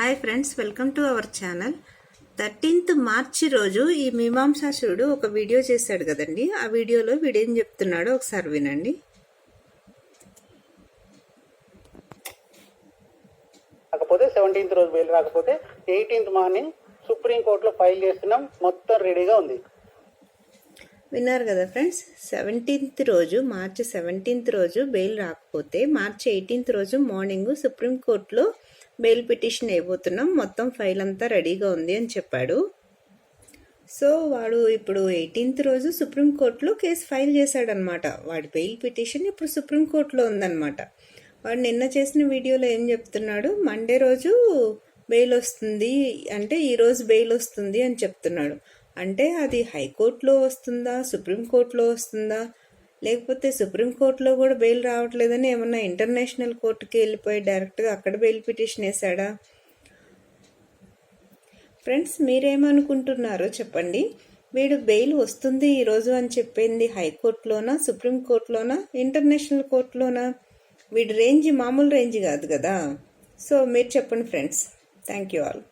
Hi friends, welcome to our channel. 13th మార్చి రోజు ఈ మీమాంసాసురుడు ఒక వీడియో చేశాడు కదండి. ఆ వీడియోలో వీడేం చెప్తున్నాడో ఒకసారి వినండి. కాకపోతే 17th రోజు బెయిల్ రాకపోతే 18th మార్నింగ్ సుప్రీం కోర్టులో ఫైల్ చేస్తున్నాం. మొత్తం రెడీగా ఉంది. విన్నారు కదా ఫ్రెండ్స్. 17th రోజు మార్చి 17th రోజు బెయిల్ రాకపోతే మార్చి 18th రోజు మార్నింగ్ సుప్రీం కోర్టులో బెయిల్ పిటిషన్ వేయబోతున్నాం, మొత్తం ఫైల్ అంతా రెడీగా ఉంది అని చెప్పాడు. సో వాడు ఇప్పుడు 18th రోజు సుప్రీంకోర్టులో కేసు ఫైల్ చేశాడనమాట. వాడి బెయిల్ పిటిషన్ ఇప్పుడు సుప్రీంకోర్టులో ఉందన్నమాట. వాడు నిన్న చేసిన వీడియోలో ఏం చెప్తున్నాడు, మండే రోజు బెయిల్ వస్తుంది అంటే ఈరోజు బెయిల్ వస్తుంది అని చెప్తున్నాడు. అంటే అది హైకోర్టులో వస్తుందా, సుప్రీంకోర్టులో వస్తుందా, లేకపోతే సుప్రీంకోర్టులో కూడా బెయిల్ రావట్లేదని ఏమన్నా ఇంటర్నేషనల్ కోర్టుకి వెళ్ళిపోయి డైరెక్ట్గా అక్కడ బెయిల్ పిటిషన్ వేసాడా? ఫ్రెండ్స్, మీరేమనుకుంటున్నారో చెప్పండి. వీడు బెయిల్ వస్తుంది ఈరోజు అని చెప్పింది హైకోర్టులోనా, సుప్రీంకోర్టులోనా, ఇంటర్నేషనల్ కోర్టులోనా? వీడి రేంజ్ మామూలు రేంజ్ కాదు కదా. సో మీరు చెప్పండి ఫ్రెండ్స్. Thank you all.